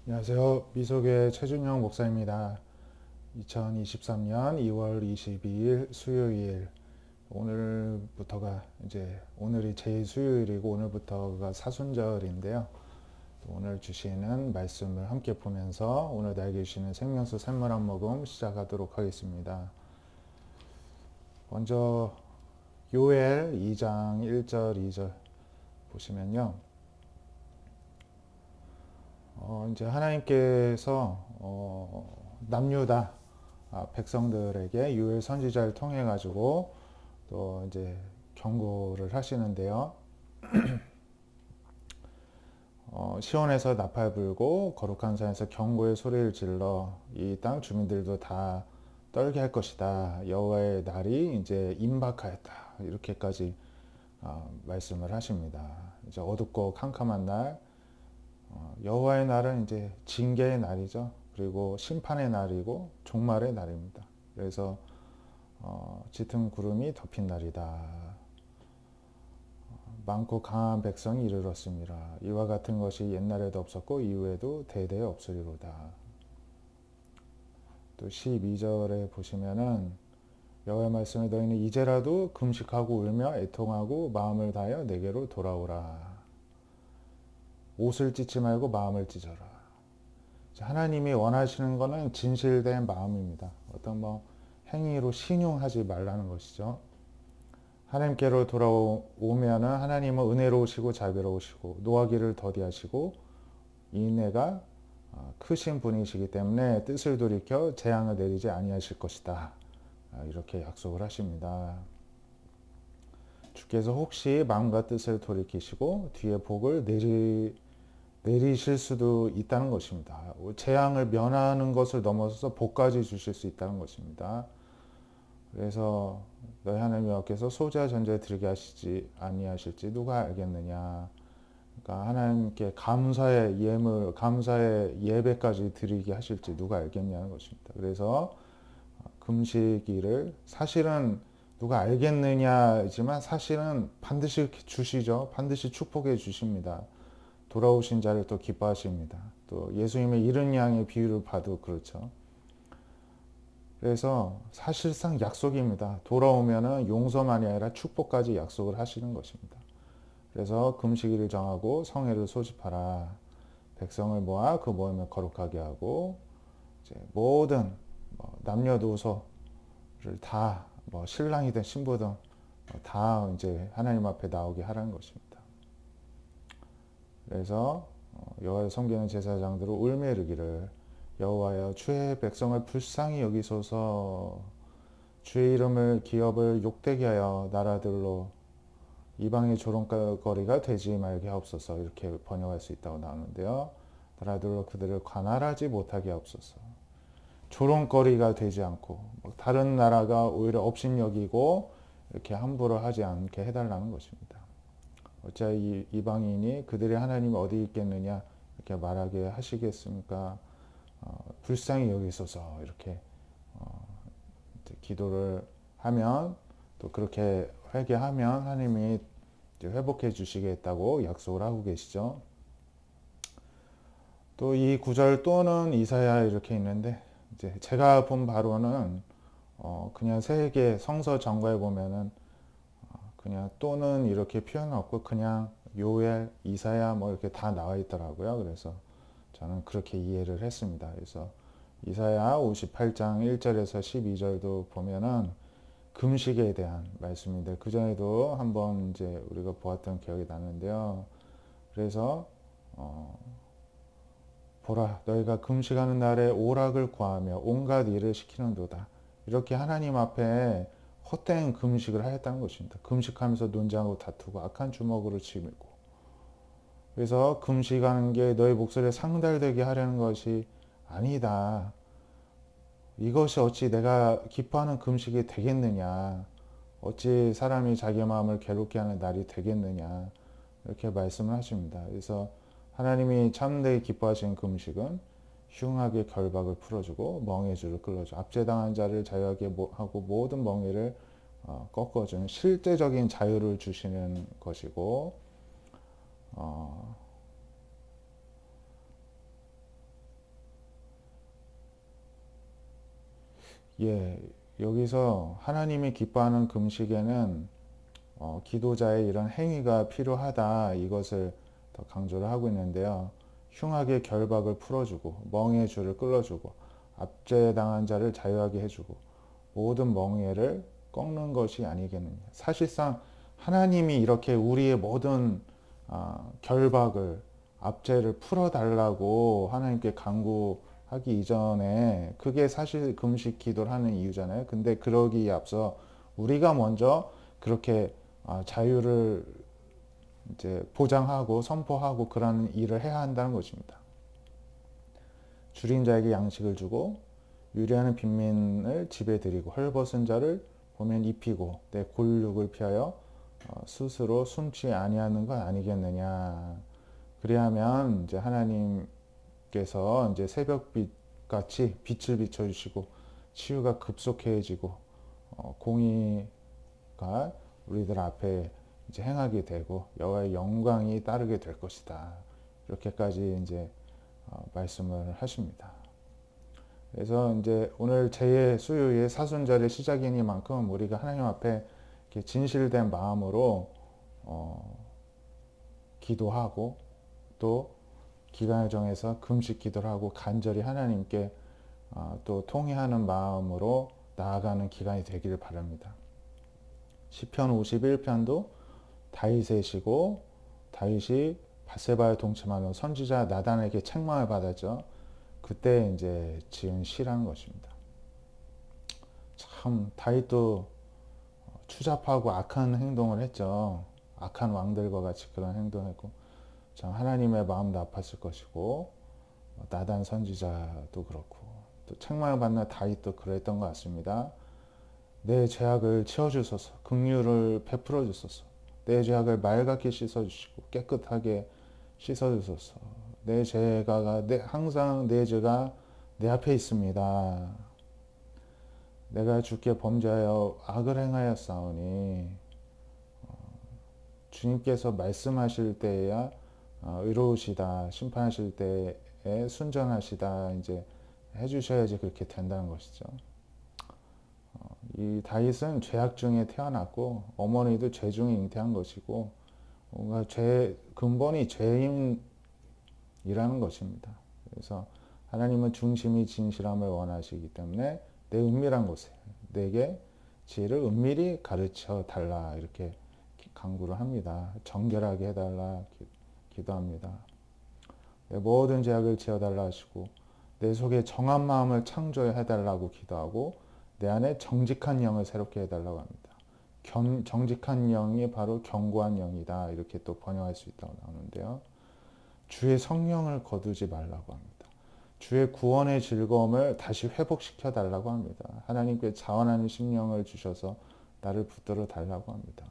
안녕하세요. 미소교회 최준영 목사입니다. 2023년 2월 22일 수요일, 오늘부터가 오늘이 제2수요일이고 오늘부터가 사순절인데요. 오늘 주시는 말씀을 함께 보면서 오늘 나에게 주시는 생명수 샘물 한 모금 시작하도록 하겠습니다. 먼저 요엘 2장 1절 2절 보시면요. 이제 하나님께서 남유다 백성들에게 요엘 선지자를 통해 가지고 또 이제 경고를 하시는데요. 시온에서 나팔 불고 거룩한 산에서 경고의 소리를 질러 이 땅 주민들도 다 떨게 할 것이다. 여호와의 날이 이제 임박하였다. 이렇게까지 말씀을 하십니다. 이제 어둡고 캄캄한 날, 여호와의 날은 이제 징계의 날이죠. 그리고 심판의 날이고 종말의 날입니다. 그래서 짙은 구름이 덮인 날이다. 많고 강한 백성이 이르렀습니다. 이와 같은 것이 옛날에도 없었고 이후에도 대대에 없으리로다. 또 12절에 보시면은 여호와의 말씀에 너희는 이제라도 금식하고 울며 애통하고 마음을 다하여 내게로 돌아오라. 옷을 찢지 말고 마음을 찢어라. 하나님이 원하시는 것은 진실된 마음입니다. 어떤 행위로 신용하지 말라는 것이죠. 하나님께로 돌아오면은 하나님은 은혜로우시고 자비로우시고 노하기를 더디하시고 인내가 크신 분이시기 때문에 뜻을 돌이켜 재앙을 내리지 아니하실 것이다. 이렇게 약속을 하십니다. 주께서 혹시 마음과 뜻을 돌이키시고 뒤에 복을 내리실 수도 있다는 것입니다. 재앙을 면하는 것을 넘어서서 복까지 주실 수 있다는 것입니다. 그래서 너희 하나님 여호와께서 소재와 전제에 드리게 하시지 아니하실지 누가 알겠느냐. 그러니까 하나님께 감사의 예물, 감사의 예배까지 드리게 하실지 누가 알겠냐는 것입니다. 그래서 금식일을 사실은 누가 알겠느냐지만 사실은 반드시 주시죠. 반드시 축복해 주십니다. 돌아오신 자를 또 기뻐하십니다. 또 예수님의 이른 양의 비유를 봐도 그렇죠. 그래서 사실상 약속입니다. 돌아오면은 용서만이 아니라 축복까지 약속을 하시는 것입니다. 그래서 금식일을 정하고 성회를 소집하라. 백성을 모아 그 모임을 거룩하게 하고 이제 모든 남녀노소를 다 신랑이든 신부든 다 이제 하나님 앞에 나오게 하라는 것입니다. 그래서 여호와를 섬기는 제사장들은 울며 이르기를 여호와여 주의 백성을 불쌍히 여기소서. 주의 이름을 기업을 욕되게 하여 나라들로 이방의 조롱거리가 되지 말게 하옵소서. 이렇게 번역할 수 있다고 나오는데요. 나라들로 그들을 관할하지 못하게 하옵소서. 조롱거리가 되지 않고 다른 나라가 오히려 업신여기고 이렇게 함부로 하지 않게 해달라는 것입니다. 어찌하여 이방인이 그들의 하나님이 어디 있겠느냐 이렇게 말하게 하시겠습니까? 불쌍히 여기소서. 이렇게 기도를 하면 또 그렇게 회개하면 하나님이 회복해 주시겠다고 약속을 하고 계시죠. 또 이 구절 또는 이사야 이렇게 있는데 이제 제가 본 바로는 그냥 세계 성서 정과에 보면은 그냥 또는 이렇게 표현 없고 그냥 요엘, 이사야 이렇게 다 나와 있더라고요. 그래서 저는 그렇게 이해를 했습니다. 그래서 이사야 58장 1절에서 12절도 보면은 금식에 대한 말씀인데 그 전에도 한번 이제 우리가 보았던 기억이 나는데요. 그래서 보라 너희가 금식하는 날에 오락을 구하며 온갖 일을 시키는도다. 이렇게 하나님 앞에 헛된 금식을 하였다는 것입니다. 금식하면서 논쟁하고 다투고 악한 주먹으로 치밀고. 그래서 금식하는 게 너희 목소리에 상달되게 하려는 것이 아니다. 이것이 어찌 내가 기뻐하는 금식이 되겠느냐. 어찌 사람이 자기 마음을 괴롭게 하는 날이 되겠느냐. 이렇게 말씀을 하십니다. 그래서 하나님이 참되게 기뻐하시는 금식은 흉하게 결박을 풀어주고 멍에의 줄을 끌어줘 압제당한 자를 자유하게 하고 모든 멍에를 꺾어주는 실제적인 자유를 주시는 것이고 예, 여기서 하나님이 기뻐하는 금식에는 기도자의 이런 행위가 필요하다, 이것을 더 강조를 하고 있는데요. 흉악의 결박을 풀어주고 멍에의 줄을 끌어주고 압제당한 자를 자유하게 해주고 모든 멍에를 꺾는 것이 아니겠느냐. 사실상 하나님이 이렇게 우리의 모든 결박을, 압제를 풀어달라고 하나님께 간구하기 이전에, 그게 사실 금식 기도를 하는 이유잖아요. 근데 그러기에 앞서 우리가 먼저 그렇게 자유를 이제 보장하고 선포하고 그런 일을 해야 한다는 것입니다. 줄인 자에게 양식을 주고 유리하는 빈민을 집에 들이고 헐벗은 자를 보면 입히고 내 골육을 피하여 스스로 숨지 아니하는 건 아니겠느냐. 그리하면 이제 하나님께서 이제 새벽빛 같이 빛을 비춰주시고 치유가 급속해지고 공의가 우리들 앞에 이제 행하게 되고 여호와의 영광이 따르게 될 것이다. 이렇게까지 이제 말씀을 하십니다. 그래서 이제 오늘 제 수요의 사순절의 시작이니만큼 우리가 하나님 앞에 이렇게 진실된 마음으로 기도하고 또 기간을 정해서 금식 기도를 하고 간절히 하나님께 또 통회하는 마음으로 나아가는 기간이 되기를 바랍니다. 시편 51편도 다윗의 시고, 다윗이 밧세바에 동침하는 선지자 나단에게 책망을 받았죠. 그때 이제 지은 시라는 것입니다. 참 다윗도 추잡하고 악한 행동을 했죠. 악한 왕들과 같이 그런 행동을 했고, 참 하나님의 마음도 아팠을 것이고, 나단 선지자도 그렇고, 또 책망을 받는 다윗도 그랬던 것 같습니다. 내 죄악을 치워주소서, 긍휼을 베풀어 주소서, 내 죄악을 맑게 씻어주시고 깨끗하게 씻어주소서. 내 죄가 항상 내 죄가 내 앞에 있습니다. 내가 주께 범죄하여 악을 행하였사오니 주님께서 말씀하실 때에야 의로우시다, 심판하실 때에 순전하시다 이제 해주셔야지 그렇게 된다는 것이죠. 이 다윗은 죄악 중에 태어났고 어머니도 죄 중에 잉태한 것이고 뭔가 근본이 죄인이라는 것입니다. 그래서 하나님은 중심이 진실함을 원하시기 때문에 내 은밀한 곳에 내게 지혜를 은밀히 가르쳐 달라 이렇게 간구를 합니다. 정결하게 해달라 기도합니다. 내 모든 죄악을 지어달라 하시고 내 속에 정한 마음을 창조해달라고 기도하고 내 안에 정직한 영을 새롭게 해달라고 합니다. 정직한 영이 바로 견고한 영이다 이렇게 또 번역할 수 있다고 나오는데요. 주의 성령을 거두지 말라고 합니다. 주의 구원의 즐거움을 다시 회복시켜 달라고 합니다. 하나님께 자원하는 심령을 주셔서 나를 붙들어 달라고 합니다.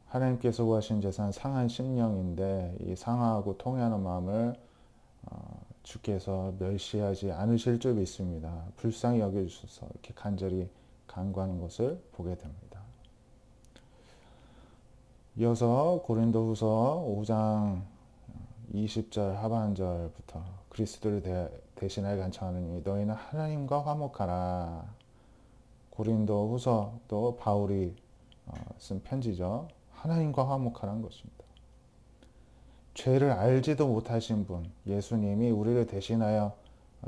하나님께서 구하신 재산 상한 심령인데 이 상하고 통회하는 마음을 주께서 멸시하지 않으실 줄 믿습니다. 불쌍히 여겨주셔서 이렇게 간절히 간구하는 것을 보게 됩니다. 이어서 고린도후서 5장 20절 하반절부터 그리스도를 대신하여 간청하느니 너희는 하나님과 화목하라. 고린도후서 또 바울이 쓴 편지죠. 하나님과 화목하라는 것입니다. 죄를 알지도 못하신 분 예수님이 우리를 대신하여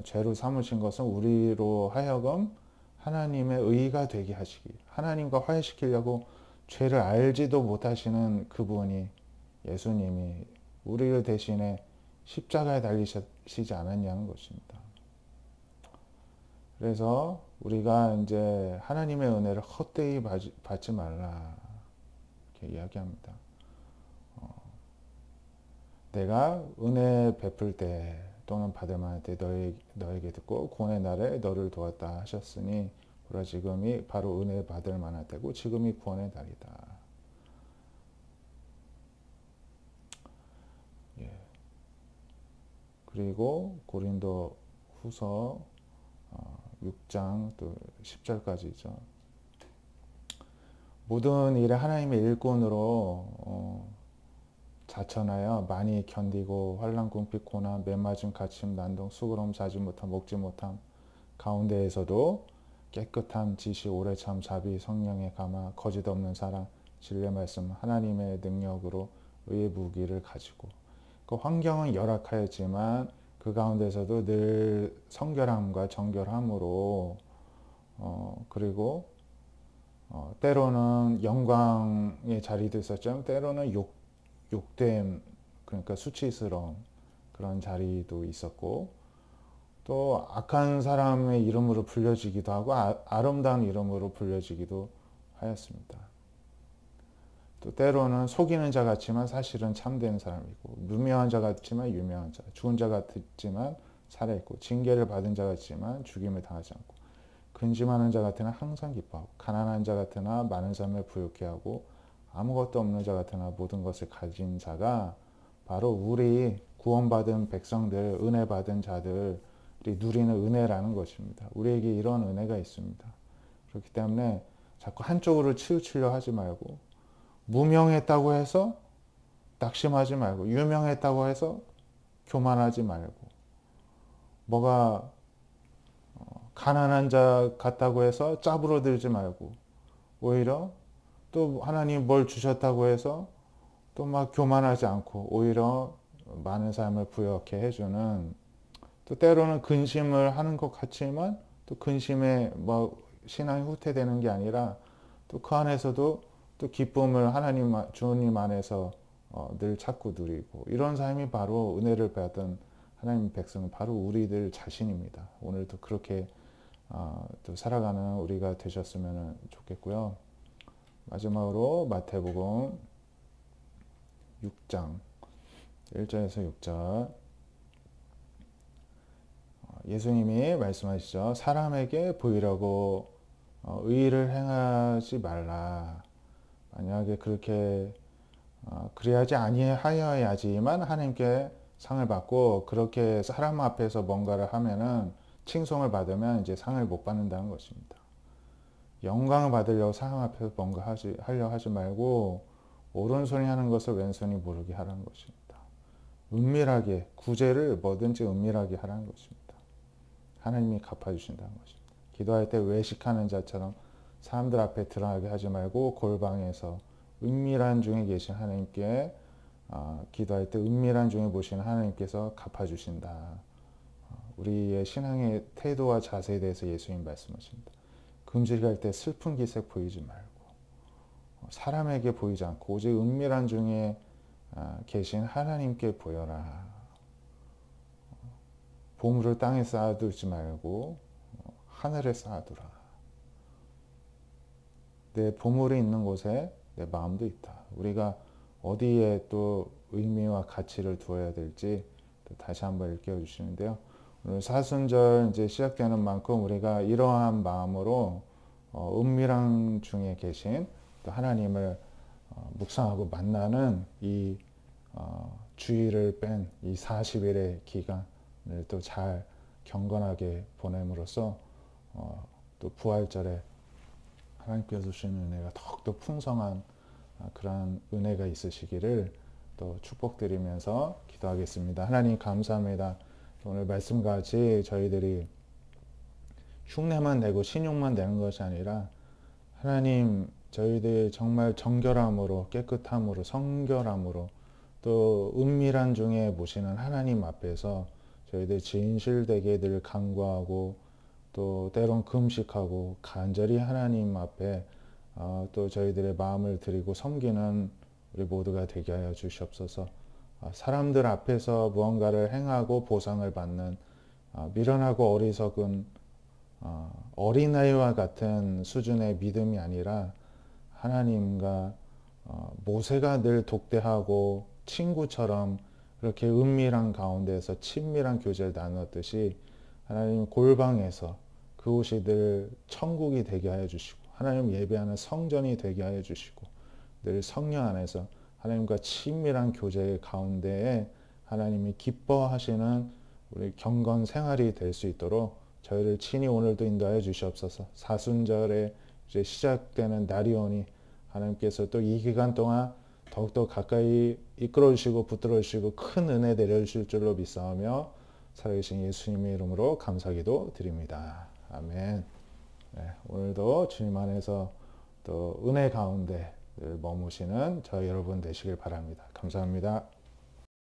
죄로 삼으신 것은 우리로 하여금 하나님의 의가 되게 하시기, 하나님과 화해시키려고 죄를 알지도 못하시는 그분이 예수님이 우리를 대신해 십자가에 달리시지 않았냐는 것입니다. 그래서 우리가 이제 하나님의 은혜를 헛되이 받지 말라 이렇게 이야기합니다. 내가 은혜 베풀 때 또는 받을 만할 때 너에게 듣고 구원의 날에 너를 도왔다 하셨으니 보라 지금이 바로 은혜 받을 만할 때고 지금이 구원의 날이다. 예. 그리고 고린도 후서 6장 또 10절까지죠. 모든 일에 하나님의 일꾼으로 자천하여 많이 견디고 환난 궁핍 고난 매맞음 갇힘 난동 수고로움 자지 못함 먹지 못함 가운데에서도 깨끗함, 지식, 오래 참, 자비, 성령의 감화, 거짓 없는 사랑, 진리의 말씀, 하나님의 능력으로 의의 무기를 가지고 그 환경은 열악하였지만 그 가운데서도 늘 성결함과 정결함으로 그리고 때로는 영광의 자리도 있었지만 때로는 욕됨, 그러니까 수치스러움 그런 자리도 있었고 또 악한 사람의 이름으로 불려지기도 하고 아름다운 이름으로 불려지기도 하였습니다. 또 때로는 속이는 자 같지만 사실은 참된 사람이고 무명한 자 같지만 유명한 자, 죽은 자 같지만 살아있고 징계를 받은 자 같지만 죽임을 당하지 않고 근심하는 자 같으나 항상 기뻐하고 가난한 자 같으나 많은 삶을 부유케 하고 아무것도 없는 자 같으나 모든 것을 가진 자가 바로 우리 구원받은 백성들, 은혜 받은 자들이 누리는 은혜라는 것입니다. 우리에게 이런 은혜가 있습니다. 그렇기 때문에 자꾸 한쪽으로 치우치려 하지 말고 무명했다고 해서 낙심하지 말고 유명했다고 해서 교만하지 말고 뭐가 가난한 자 같다고 해서 짜부러들지 말고 오히려 또 하나님 뭘 주셨다고 해서 또 막 교만하지 않고 오히려 많은 삶을 부여케 해주는 또 때로는 근심을 하는 것 같지만 또 근심에 뭐 신앙이 후퇴되는 게 아니라 또 그 안에서도 또 기쁨을 하나님 주님 안에서 늘 찾고 누리고 이런 삶이 바로 은혜를 받은 하나님 백성은 바로 우리들 자신입니다. 오늘도 그렇게 또 살아가는 우리가 되셨으면 좋겠고요. 마지막으로 마태복음 6장 1절에서 6절 예수님이 말씀하시죠. 사람에게 보이려고 의의를 행하지 말라. 만약에 그렇게 그래야지 아니하여야지만 하나님께 상을 받고 그렇게 사람 앞에서 뭔가를 하면은 칭송을 받으면 이제 상을 못 받는다는 것입니다. 영광을 받으려고 사람 앞에서 뭔가 하려 하지 말고 오른손이 하는 것을 왼손이 모르게 하라는 것입니다. 은밀하게 구제를 뭐든지 은밀하게 하라는 것입니다. 하나님이 갚아주신다는 것입니다. 기도할 때 외식하는 자처럼 사람들 앞에 드러나게 하지 말고 골방에서 은밀한 중에 계신 하나님께 기도할 때 은밀한 중에 보시는 하나님께서 갚아주신다. 우리의 신앙의 태도와 자세에 대해서 예수님 말씀하십니다. 금식할 때 슬픈 기색 보이지 말고 사람에게 보이지 않고 오직 은밀한 중에 계신 하나님께 보여라. 보물을 땅에 쌓아두지 말고 하늘에 쌓아두라. 내 보물이 있는 곳에 내 마음도 있다. 우리가 어디에 또 의미와 가치를 두어야 될지 또 다시 한번 일깨워 주시는데요. 오늘 사순절 이제 시작되는 만큼 우리가 이러한 마음으로 은밀한 중에 계신 또 하나님을 묵상하고 만나는 이 주일을 뺀 이 40일의 기간을 또 잘 경건하게 보냄으로써 또 부활절에 하나님께서 주시는 은혜가 더욱더 풍성한 그러한 은혜가 있으시기를 또 축복드리면서 기도하겠습니다. 하나님 감사합니다. 오늘 말씀같이 저희들이 흉내만 내고 신용만 내는 것이 아니라 하나님 저희들 정말 정결함으로 깨끗함으로 성결함으로 또 은밀한 중에 모시는 하나님 앞에서 저희들 진실되게 늘 간구하고 또 때론 금식하고 간절히 하나님 앞에 또 저희들의 마음을 드리고 섬기는 우리 모두가 되게 하여 주시옵소서. 사람들 앞에서 무언가를 행하고 보상을 받는 미련하고 어리석은 어린아이와 같은 수준의 믿음이 아니라 하나님과 모세가 늘 독대하고 친구처럼 그렇게 은밀한 가운데서 친밀한 교제를 나눴듯이 하나님 골방에서 그곳이 늘 천국이 되게 하여 주시고 하나님 예배하는 성전이 되게 하여 주시고 늘 성령 안에서 하나님과 친밀한 교제 가운데에 하나님이 기뻐하시는 우리 경건 생활이 될 수 있도록 저희를 친히 오늘도 인도하여 주시옵소서. 사순절에 이제 시작되는 날이 오니 하나님께서 또 이 기간 동안 더욱더 가까이 이끌어 주시고 붙들어 주시고 큰 은혜 내려 주실 줄로 믿사오며 살아계신 예수님의 이름으로 감사기도 드립니다. 아멘. 네, 오늘도 주님 안에서 또 은혜 가운데 늘 머무시는 저희 여러분 되시길 바랍니다. 감사합니다.